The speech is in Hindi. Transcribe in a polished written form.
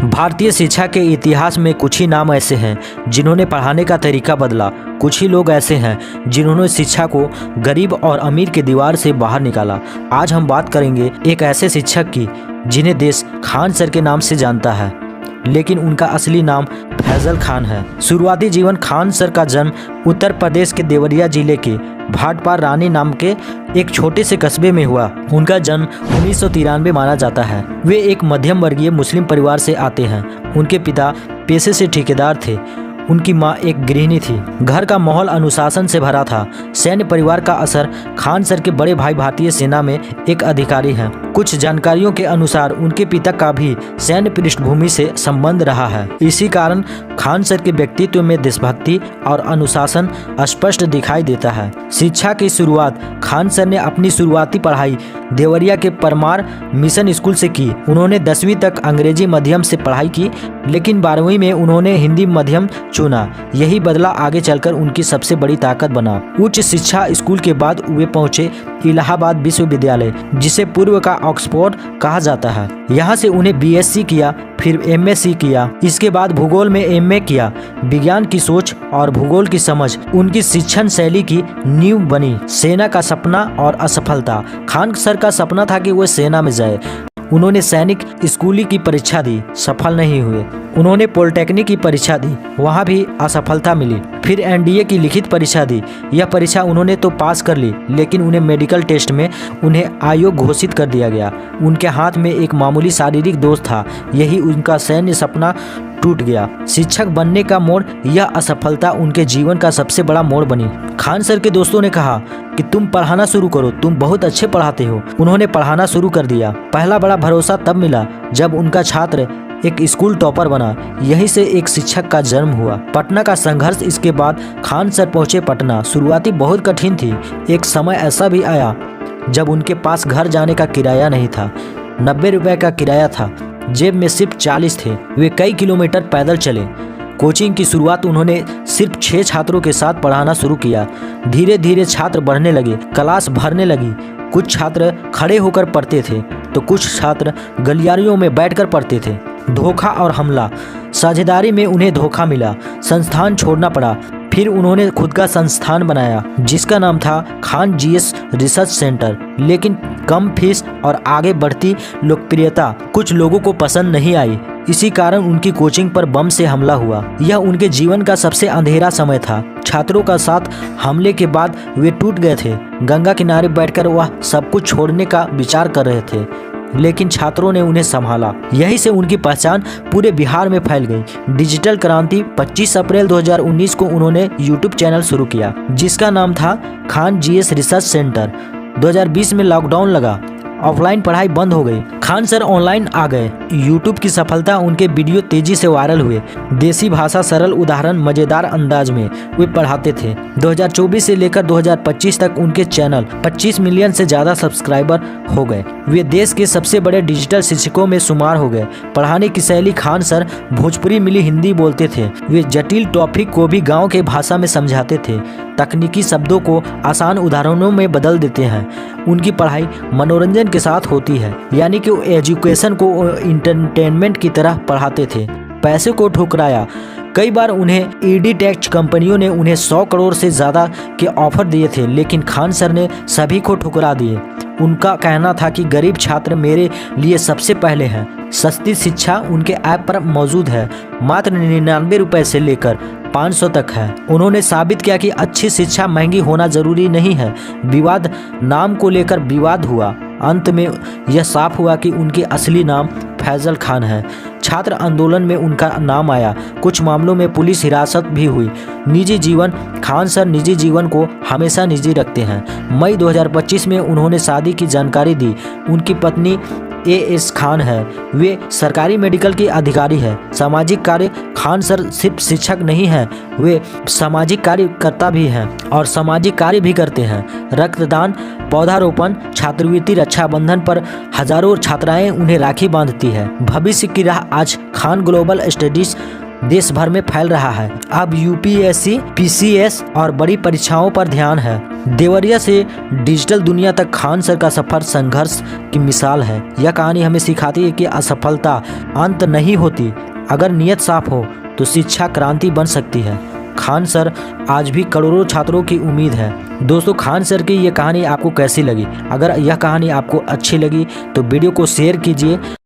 भारतीय शिक्षा के इतिहास में कुछ ही नाम ऐसे हैं जिन्होंने पढ़ाने का तरीका बदला। कुछ ही लोग ऐसे हैं जिन्होंने शिक्षा को गरीब और अमीर के दीवार से बाहर निकाला। आज हम बात करेंगे एक ऐसे शिक्षक की जिन्हें देश खान सर के नाम से जानता है, लेकिन उनका असली नाम फैजल खान है। शुरुआती जीवन खान सर का जन्म उत्तर प्रदेश के देवरिया जिले के भाटपार रानी नाम के एक छोटे से कस्बे में हुआ। उनका जन्म 1993 माना जाता है। वे एक मध्यम वर्गीय मुस्लिम परिवार से आते हैं। उनके पिता पेशे से ठेकेदार थे। उनकी मां एक गृहिणी थी। घर का माहौल अनुशासन से भरा था। सैन्य परिवार का असर खान सर के बड़े भाई भारतीय सेना में एक अधिकारी हैं। कुछ जानकारियों के अनुसार उनके पिता का भी सैन्य पृष्ठभूमि से संबंध रहा है। इसी कारण खान सर के व्यक्तित्व में देशभक्ति और अनुशासन स्पष्ट दिखाई देता है। शिक्षा की शुरुआत खान सर ने अपनी शुरुआती पढ़ाई देवरिया के परमार मिशन स्कूल से की। उन्होंने 10वीं तक अंग्रेजी माध्यम से पढ़ाई की, लेकिन 12वीं में उन्होंने हिंदी माध्यम चुना। यही बदला आगे चलकर उनकी सबसे बड़ी ताकत बना। उच्च शिक्षा स्कूल के बाद वे पहुंचे इलाहाबाद विश्वविद्यालय, जिसे पूर्व का ऑक्सफोर्ड कहा जाता है। यहाँ से उन्हें बीएससी किया, फिर एमएससी किया। इसके बाद भूगोल में एमए किया। विज्ञान की सोच और भूगोल की समझ उनकी शिक्षण शैली की नींव बनी। सेना का सपना और असफलता। खान सर का सपना था कि वो सेना में जाए। उन्होंने सैनिक स्कूली की परीक्षा दी, सफल नहीं हुए। उन्होंने पॉलिटेक्निक की परीक्षा दी, वहां भी असफलता मिली। फिर एनडीए की लिखित परीक्षा दी। यह परीक्षा उन्होंने तो पास कर ली, लेकिन उन्हें मेडिकल टेस्ट में उन्हें अयोग्य घोषित कर दिया गया। उनके हाथ में एक मामूली शारीरिक दोष था। यही उनका सैन्य सपना टूट गया। शिक्षक बनने का मोड़, यह असफलता उनके जीवन का सबसे बड़ा मोड़ बनी। खान सर के दोस्तों ने कहा कि तुम पढ़ाना शुरू करो, तुम बहुत अच्छे पढ़ाते हो। उन्होंने पढ़ाना शुरू कर दिया। पहला बड़ा भरोसा तब मिला जब उनका छात्र एक स्कूल टॉपर बना। यहीं से एक शिक्षक का जन्म हुआ। पटना का संघर्ष। इसके बाद खान सर पहुंचे पटना। शुरुआती बहुत कठिन थी। एक समय ऐसा भी आया जब उनके पास घर जाने का किराया नहीं था। 90 रुपए का किराया था, जेब में सिर्फ 40 थे। वे कई किलोमीटर पैदल चले। कोचिंग की शुरुआत उन्होंने सिर्फ 6 छात्रों के साथ पढ़ाना शुरू किया। धीरे धीरे छात्र बढ़ने लगे, क्लास भरने लगी। कुछ छात्र खड़े होकर पढ़ते थे तो कुछ छात्र गलियारियों में बैठकर पढ़ते थे। धोखा और हमला। साझेदारी में उन्हें धोखा मिला, संस्थान छोड़ना पड़ा। फिर उन्होंने खुद का संस्थान बनाया जिसका नाम था खान जीएस रिसर्च सेंटर, लेकिन कम फीस और आगे बढ़ती लोकप्रियता कुछ लोगों को पसंद नहीं आई। इसी कारण उनकी कोचिंग पर बम से हमला हुआ। यह उनके जीवन का सबसे अंधेरा समय था। छात्रों का साथ हमले के बाद वे टूट गए थे। गंगा किनारे बैठकर वह सब कुछ छोड़ने का विचार कर रहे थे, लेकिन छात्रों ने उन्हें संभाला। यहीं से उनकी पहचान पूरे बिहार में फैल गई। डिजिटल क्रांति। 25 अप्रैल 2019 को उन्होंने यूट्यूब चैनल शुरू किया जिसका नाम था खान जीएस रिसर्च सेंटर। 2020 में लॉकडाउन लगा, ऑफलाइन पढ़ाई बंद हो गई। खान सर ऑनलाइन आ गए। यूट्यूब की सफलता, उनके वीडियो तेजी से वायरल हुए। देसी भाषा, सरल उदाहरण, मजेदार अंदाज में वे पढ़ाते थे। 2024 से लेकर 2025 तक उनके चैनल 25 मिलियन से ज्यादा सब्सक्राइबर हो गए। वे देश के सबसे बड़े डिजिटल शिक्षकों में शुमार हो गए। पढ़ाने की शैली। खान सर भोजपुरी मिली हिंदी बोलते थे। वे जटिल टॉपिक को भी गाँव के भाषा में समझाते थे। तकनीकी शब्दों को आसान उदाहरणों में बदल देते हैं। उनकी पढ़ाई मनोरंजन के साथ होती है, यानी कि एजुकेशन को एंटरटेनमेंट की तरह पढ़ाते थे। पैसे को ठुकराया। कई बार उन्हें ईडीटेक कंपनियों ने उन्हें 100 करोड़ से ज़्यादा के ऑफर दिए थे, लेकिन खान सर ने सभी को ठुकरा दिए। उनका कहना था कि गरीब छात्र मेरे लिए सबसे पहले हैं। सस्ती शिक्षा उनके ऐप पर मौजूद है। मात्र 99 रुपए से लेकर 500 तक है। उन्होंने साबित किया कि अच्छी शिक्षा महंगी होना जरूरी नहीं है। विवाद। नाम को लेकर विवाद हुआ। अंत में यह साफ हुआ कि उनके असली नाम फैजल खान है। छात्र आंदोलन में उनका नाम आया। कुछ मामलों में पुलिस हिरासत भी हुई। निजी जीवन। खान सर निजी जीवन को हमेशा निजी रखते हैं। मई 2025 में उन्होंने शादी की जानकारी दी। उनकी पत्नी एएस खान है। वे सरकारी मेडिकल की अधिकारी है। सामाजिक कार्य। खान सर सिर्फ शिक्षक नहीं हैं, वे सामाजिक कार्यकर्ता भी हैं और सामाजिक कार्य भी करते हैं। रक्तदान, पौधारोपण, छात्रवृत्ति, रक्षाबंधन पर हजारों छात्राएं उन्हें राखी बांधती है। भविष्य की राह। आज खान ग्लोबल स्टडीज देश भर में फैल रहा है। अब यूपीएससी, पीसीएस और बड़ी परीक्षाओं पर ध्यान है। देवरिया से डिजिटल दुनिया तक खान सर का सफ़र संघर्ष की मिसाल है। यह कहानी हमें सिखाती है कि असफलता अंत नहीं होती, अगर नीयत साफ हो तो शिक्षा क्रांति बन सकती है। खान सर आज भी करोड़ों छात्रों की उम्मीद है। दोस्तों, खान सर की ये कहानी आपको कैसी लगी? अगर यह कहानी आपको अच्छी लगी तो वीडियो को शेयर कीजिए।